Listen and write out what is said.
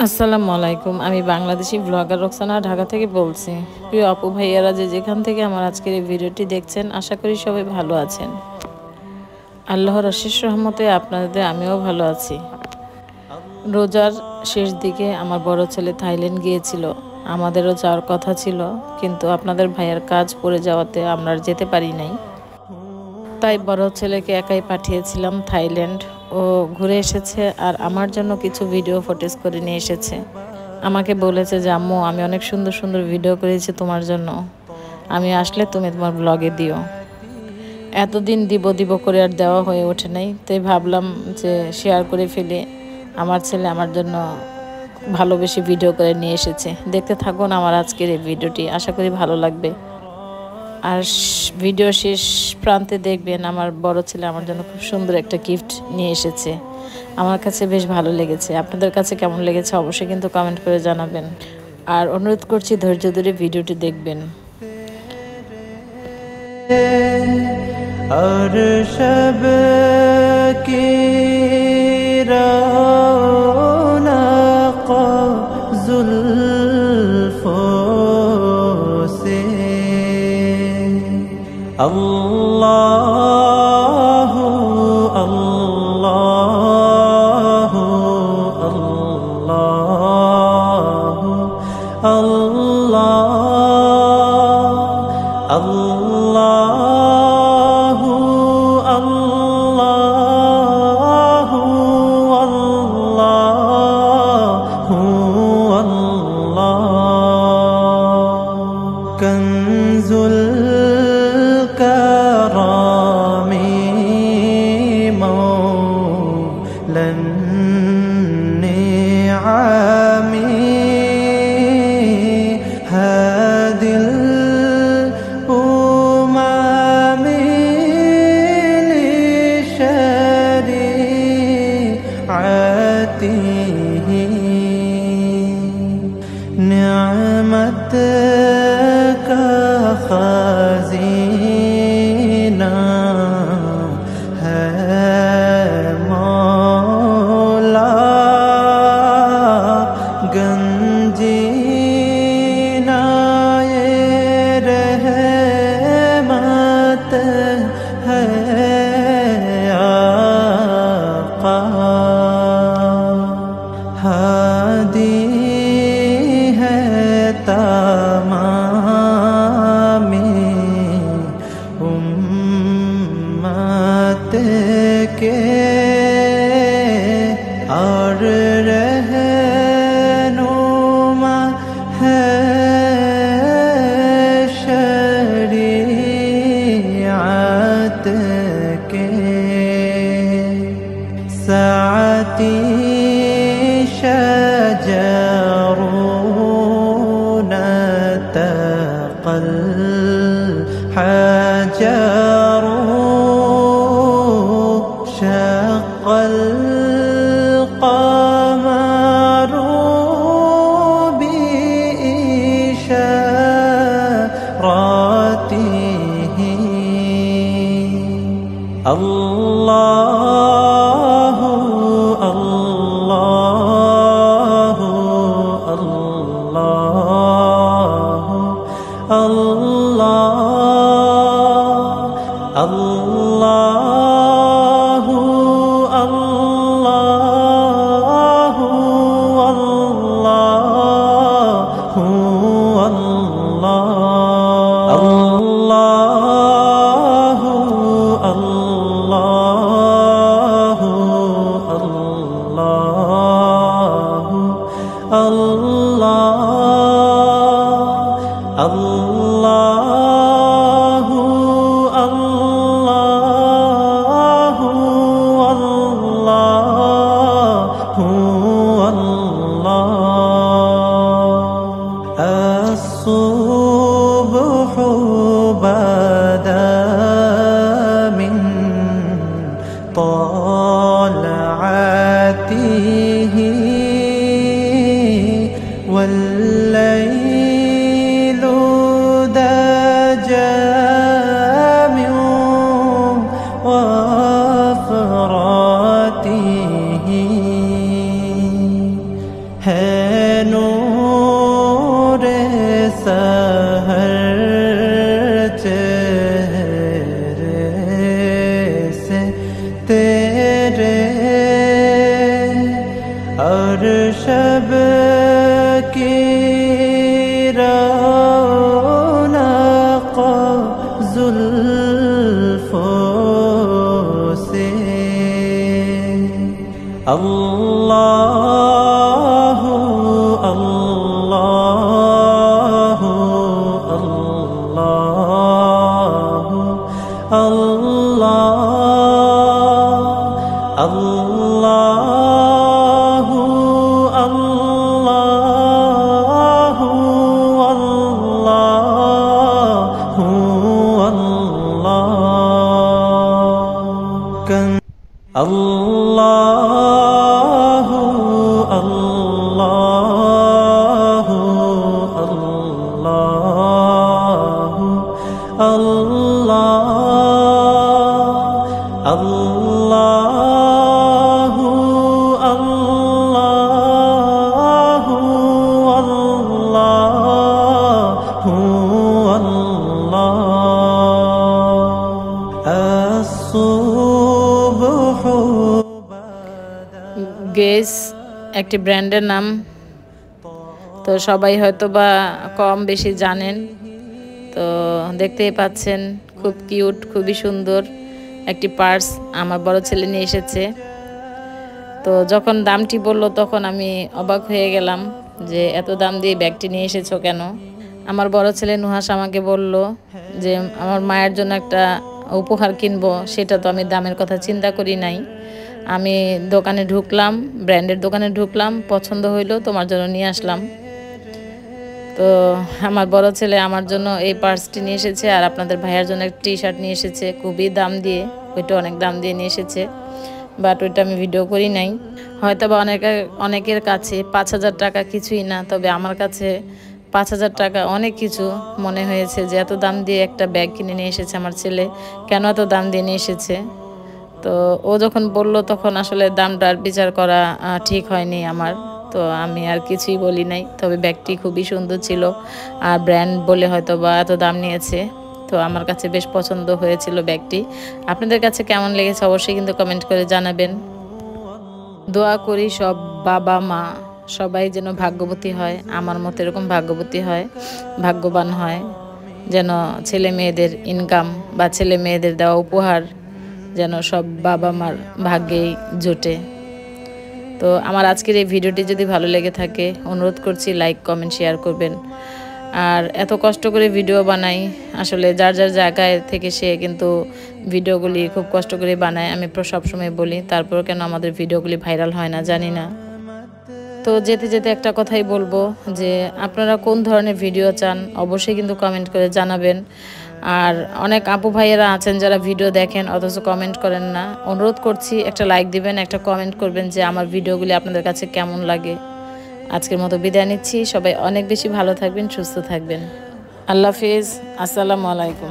আসসালামু আলাইকুম। আমি বাংলাদেশি ব্লগার রোকসানা ঢাকা থেকে বলছি। প্রিয় আপু ভাইয়ারা যেখান থেকে আমার আজকের এই ভিডিওটি দেখছেন, আশা করি সবাই ভালো আছেন। আল্লাহর অশেষ রহমতে আপনাদের আমিও ভালো আছি। রোজার শেষ দিকে আমার বড় ছেলে থাইল্যান্ড গিয়েছিল। আমাদেরও যাওয়ার কথা ছিল, কিন্তু আপনাদের ভাইয়ার কাজ পড়ে যাওয়াতে আমরা আর যেতে পারি নাই। তাই বড় ছেলেকে একাই পাঠিয়েছিলাম থাইল্যান্ড। ও ঘুরে এসেছে আর আমার জন্য কিছু ভিডিও ফুটেজ করে নিয়ে এসেছে। আমাকে বলেছে যে আম্মু, আমি অনেক সুন্দর সুন্দর ভিডিও করেছি তোমার জন্য, আমি আসলে তুমি তোমার ব্লগে দিও। এতদিন দিব দিব করে আর দেওয়া হয়ে ওঠে নাই, তাই ভাবলাম যে শেয়ার করে ফেলে। আমার ছেলে আমার জন্য ভালোবেসে ভিডিও করে নিয়ে এসেছে। দেখতে থাকুন আমার আজকের এই ভিডিওটি, আশা করি ভালো লাগবে। আর ভিডিও শেষ প্রান্তে দেখবেন আমার বড় ছেলে আমার জন্য খুব সুন্দর একটা গিফট নিয়ে এসেছে। আমার কাছে বেশ ভালো লেগেছে। আপনাদের কাছে কেমন লেগেছে অবশ্যই কিন্তু কমেন্ট করে জানাবেন। আর অনুরোধ করছি ধৈর্য ধরে ভিডিওটি দেখবেন। और शब की रौनक जुल्फों से अल्लाह अल्लाह अल्लाह अल्लाह अल्लाह अल्लाह अल्लाह कंजुल करामी मौलन निआमी हादिल निअमत का खज़ीना है मौला गंजीना ये रहमत है आका हादी तमामी उम्मत के और रहनुमा है शरीअत के साअती الحجر شق القمر بإشارته الله الله الله الله الله الله الصبح بدا من طلعته والليل دجى من وفراته है नूरे सहर चेहरे से तेरे और शब की रौनक जुल्फों से अल्लाह अल्लाह अल्लाह अल्लाह अल्लाह अल्लाह अल्लाह अल्लाह अल्लाह अल्लाह अल्लाह अल्लाह अल्लाह গেস একটি ব্র্যান্ডের নাম, তো সবাই হয়তো বা কম বেশি জানেন। তো দেখতেই পাচ্ছেন খুব কিউট, খুবই সুন্দর একটি পার্স আমার বড় ছেলে নিয়ে এসেছে। তো যখন দামটি বলল তখন আমি অবাক হয়ে গেলাম যে এত দাম দিয়ে ব্যাগটি নিয়ে এসেছো কেন। আমার বড় ছেলে নুহাস আমাকে বলল যে আমার মায়ের জন্য একটা উপহার কিনবো, সেটা তো আমি দামের কথা চিন্তা করি নাই। আমি দোকানে ঢুকলাম, ব্র্যান্ডের দোকানে ঢুকলাম, পছন্দ হইলো, তোমার জন্য নিয়ে আসলাম। তো আমার বড় ছেলে আমার জন্য এই পার্সটি নিয়ে এসেছে, আর আপনাদের ভাইয়ার জন্য একটা টি শার্ট নিয়ে এসেছে, খুবই দাম দিয়ে, ওইটা অনেক দাম দিয়ে নিয়ে এসেছে, বাট ওইটা আমি ভিডিও করি নাই। হয়তো বা অনেকের কাছে 5,000 টাকা কিছুই না, তবে আমার কাছে 5,000 টাকা অনেক কিছু মনে হয়েছে যে এত দাম দিয়ে একটা ব্যাগ কিনে নিয়ে এসেছে আমার ছেলে, কেন এত দাম দিয়ে নিয়ে এসেছে। তো ও যখন বলল তখন আসলে দামটার বিচার করা ঠিক হয়নি আমার, তো আমি আর কিছুই বলি নাই। তবে ব্যাগটি খুবই সুন্দর ছিল, আর ব্র্যান্ড বলে হয়তো বা এত দাম নিয়েছে। তো আমার কাছে বেশ পছন্দ হয়েছিল ব্যাগটি। আপনাদের কাছে কেমন লেগেছে অবশ্যই কিন্তু কমেন্ট করে জানাবেন। দোয়া করি সব বাবা মা সবাই যেন ভাগ্যবতী হয়, আমার মতো এরকম ভাগ্যবতী হয়, ভাগ্যবান হয়, যেন ছেলে মেয়েদের ইনকাম বা ছেলে মেয়েদের দেওয়া উপহার যেন সব বাবা মার ভাগ্যেই জোটে। তো আমার আজকের এই ভিডিওটি যদি ভালো লেগে থাকে অনুরোধ করছি লাইক কমেন্ট শেয়ার করবেন। আর এত কষ্ট করে ভিডিও বানাই, আসলে যার যার জায়গায় থেকে সে কিন্তু ভিডিওগুলি খুব কষ্ট করে বানায়, আমি সবসময় বলি, তারপর কেন আমাদের ভিডিওগুলি ভাইরাল হয় না জানি না। তো যেতে যেতে একটা কথাই বলবো যে আপনারা কোন ধরনের ভিডিও চান অবশ্যই কিন্তু কমেন্ট করে জানাবেন। আর অনেক আপু ভাইয়েরা আছেন যারা ভিডিও দেখেন অথচ কমেন্ট করেন না, অনুরোধ করছি একটা লাইক দিবেন, একটা কমেন্ট করবেন যে আমার ভিডিওগুলি আপনাদের কাছে কেমন লাগে। আজকের মতো বিদায় নিচ্ছি, সবাই অনেক বেশি ভালো থাকবেন, সুস্থ থাকবেন। আল্লাহ হাফিজ, আসসালামু আলাইকুম।